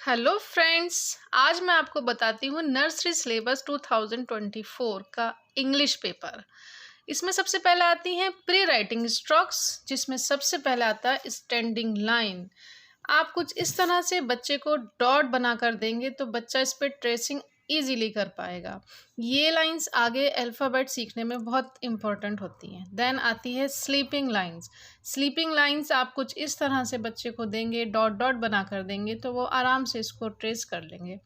Hello friends. आज मैं आपको बताती हूँ नर्सरी सिलेबस 2024 का इंग्लिश पेपर। इसमें सबसे पहले आती हैं प्री राइटिंग स्ट्रोक्स, जिसमें सबसे पहले आता है स्टैंडिंग लाइन। आप कुछ इस तरह से बच्चे को डॉट बनाकर देंगे तो बच्चा इस पर ट्रेसिंग इजीली कर पाएगा। ये लाइंस आगे अल्फ़ाबेट सीखने में बहुत इंपॉर्टेंट होती हैं। देन आती है स्लीपिंग लाइंस। स्लीपिंग लाइंस आप कुछ इस तरह से बच्चे को देंगे, डॉट डॉट बना कर देंगे तो वो आराम से इसको ट्रेस कर लेंगे।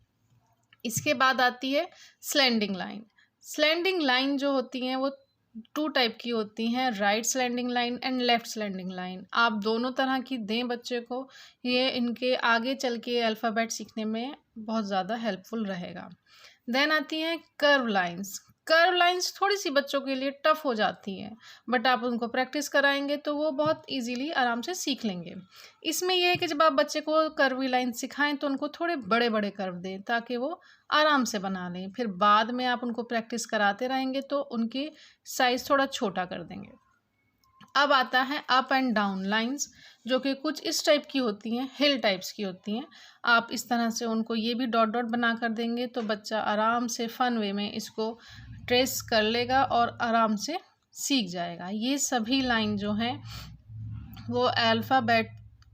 इसके बाद आती है स्लैंडिंग लाइन। स्लैंडिंग लाइन जो होती हैं वो टू टाइप की होती हैं, right slanting line and left slanting line. आप दोनों तरह की दें बच्चे को, ये इनके आगे चल के अल्फ़ाबेट सीखने में बहुत ज़्यादा हेल्पफुल रहेगा। देन आती हैं कर्व लाइंस। कर्व लाइंस थोड़ी सी बच्चों के लिए टफ हो जाती हैं, बट आप उनको प्रैक्टिस कराएंगे तो वो बहुत इजीली आराम से सीख लेंगे। इसमें यह है कि जब आप बच्चे को कर्वी लाइन सिखाएं तो उनको थोड़े बड़े बड़े कर्व दें ताकि वो आराम से बना लें। फिर बाद में आप उनको प्रैक्टिस कराते रहेंगे तो उनकी साइज़ थोड़ा छोटा कर देंगे। अब आता है अप एंड डाउन लाइंस, जो कि कुछ इस टाइप की होती हैं, हिल टाइप्स की होती हैं। आप इस तरह से उनको ये भी डॉट डॉट बना कर देंगे तो बच्चा आराम से फ़न वे में इसको ट्रेस कर लेगा और आराम से सीख जाएगा। ये सभी लाइन जो हैं वो अल्फ़ाबेट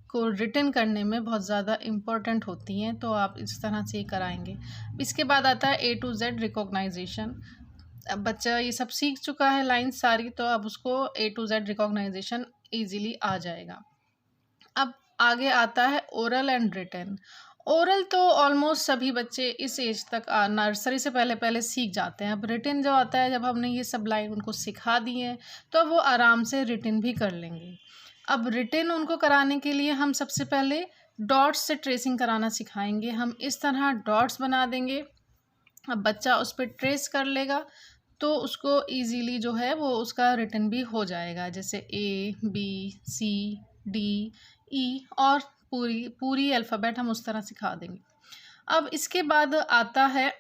को रिटन करने में बहुत ज़्यादा इम्पोर्टेंट होती हैं, तो आप इस तरह से कराएंगे। इसके बाद आता है A to Z रिकॉग्नाइजेशन। अब बच्चा ये सब सीख चुका है लाइन सारी, तो अब उसको A to Z recognisation easily आ जाएगा। अब आगे आता है ओरल एंड रिटन। ओरल तो ऑलमोस्ट सभी बच्चे इस एज तक नर्सरी से पहले पहले सीख जाते हैं। अब रिटन जो आता है, जब हमने ये सब लाइन उनको सिखा दी हैं तो वो आराम से रिटन भी कर लेंगे। अब रिटन उनको कराने के लिए हम सबसे पहले डॉट्स से ट्रेसिंग कराना सिखाएंगे। हम इस तरह डॉट्स बना देंगे, अब बच्चा उस पर ट्रेस कर लेगा तो उसको इजीली जो है वो उसका रिटन भी हो जाएगा। जैसे ABCDE और पूरी पूरी अल्फ़ाबेट हम उस तरह सिखा देंगे। अब इसके बाद आता है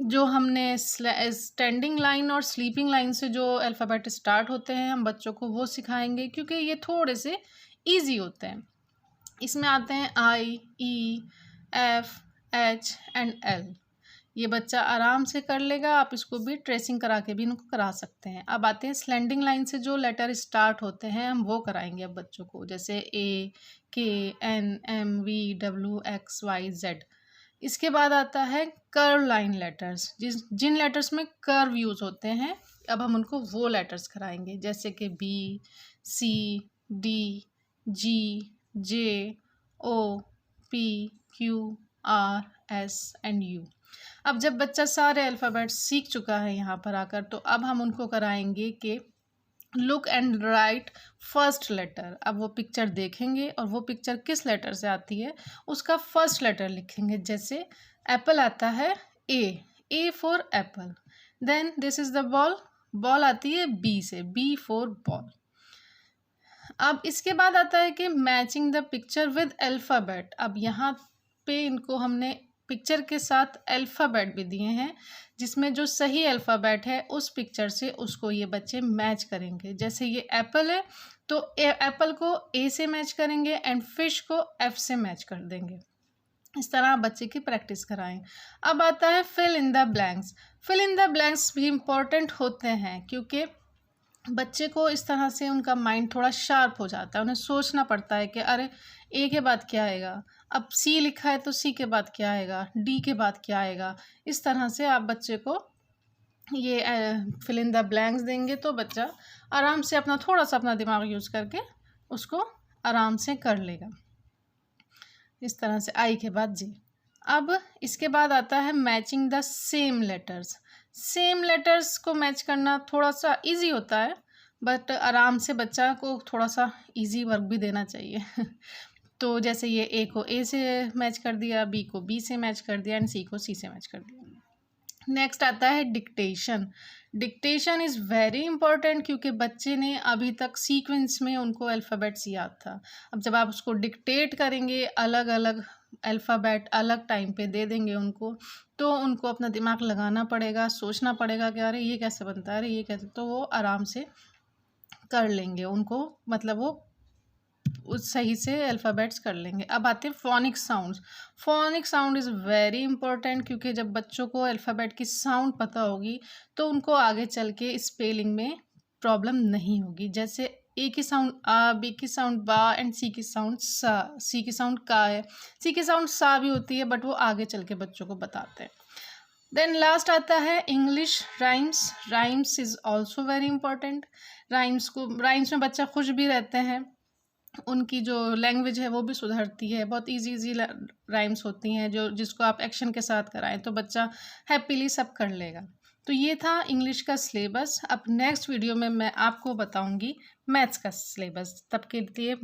जो हमने स्टैंडिंग लाइन और स्लीपिंग लाइन से जो अल्फ़ाबेट स्टार्ट होते हैं, हम बच्चों को वो सिखाएंगे क्योंकि ये थोड़े से ईजी होते हैं। इसमें आते हैं I, E, F, H and L। ये बच्चा आराम से कर लेगा, आप इसको भी ट्रेसिंग करा के भी इनको करा सकते हैं। अब आते हैं स्लैंडिंग लाइन से जो लेटर स्टार्ट होते हैं, हम वो कराएंगे अब बच्चों को, जैसे AKNMVWXYZ। इसके बाद आता है कर्व लाइन लेटर्स, जिन लेटर्स में कर्व यूज़ होते हैं, अब हम उनको वो लेटर्स कराएंगे, जैसे कि BCDJOPQRS एंड U। अब जब बच्चा सारे अल्फ़ाबेट सीख चुका है यहाँ पर आकर, तो अब हम उनको कराएंगे कि look and write first letter. अब वो पिक्चर देखेंगे और वो पिक्चर किस लेटर से आती है उसका फर्स्ट लेटर लिखेंगे। जैसे एप्पल आता है A for apple. Then this is the ball, ball आती है B से, B फॉर बॉल। अब इसके बाद आता है कि matching the picture with alphabet. अब यहाँ पे इनको हमने पिक्चर के साथ अल्फ़ाबेट भी दिए हैं, जिसमें जो सही अल्फ़ाबेट है उस पिक्चर से उसको ये बच्चे मैच करेंगे। जैसे ये एप्पल है तो एप्पल को A से मैच करेंगे एंड फिश को F से मैच कर देंगे। इस तरह बच्चे की प्रैक्टिस कराएं। अब आता है fill in the blanks. Fill in the blanks भी इम्पॉर्टेंट होते हैं क्योंकि बच्चे को इस तरह से उनका माइंड थोड़ा शार्प हो जाता है। उन्हें सोचना पड़ता है कि अरे A के बाद क्या आएगा, अब C लिखा है तो C के बाद क्या आएगा, D के बाद क्या आएगा। इस तरह से आप बच्चे को ये फिल इन द ब्लैंक्स देंगे तो बच्चा आराम से थोड़ा सा अपना दिमाग यूज़ करके उसको आराम से कर लेगा। इस तरह से I के बाद J। अब इसके बाद आता है matching the same letters. Same letters को मैच करना थोड़ा सा इजी होता है, बट आराम से बच्चा को थोड़ा सा इजी वर्क भी देना चाहिए। तो जैसे ये A को A से मैच कर दिया, B को B से मैच कर दिया एंड C को C से मैच कर दिया। नेक्स्ट आता है dictation. Dictation is very important क्योंकि बच्चे ने अभी तक सीक्वेंस में उनको अल्फ़ाबेट्स याद था। अब जब आप उसको डिक्टेट करेंगे, अलग अलग अल्फ़ाबेट अलग टाइम पे दे देंगे उनको, तो उनको अपना दिमाग लगाना पड़ेगा, सोचना पड़ेगा कि अरे ये कैसे बनता है, अरे ये कैसे, तो वो आराम से कर लेंगे। उनको मतलब वो उस सही से अल्फ़ाबेट्स कर लेंगे। अब आते हैं phonic sounds. Phonic sound is very important, क्योंकि जब बच्चों को अल्फ़ाबेट की साउंड पता होगी तो उनको आगे चल के स्पेलिंग में प्रॉब्लम नहीं होगी। जैसे ए की साउंड आ, बी की साउंड बा एंड सी की साउंड सा, सी की साउंड का है, सी की साउंड सा भी होती है, बट वो आगे चल के बच्चों को बताते हैं। देन लास्ट आता है English rhymes. Rhymes is also very important. Rhymes में बच्चा खुश भी रहते हैं, उनकी जो लैंग्वेज है वो भी सुधरती है। बहुत इजी राइम्स होती हैं जो जिसको आप एक्शन के साथ कराएं तो बच्चा हैप्पीली सब कर लेगा। तो ये था इंग्लिश का सिलेबस। अब नेक्स्ट वीडियो में मैं आपको बताऊंगी मैथ्स का सिलेबस। तब के लिए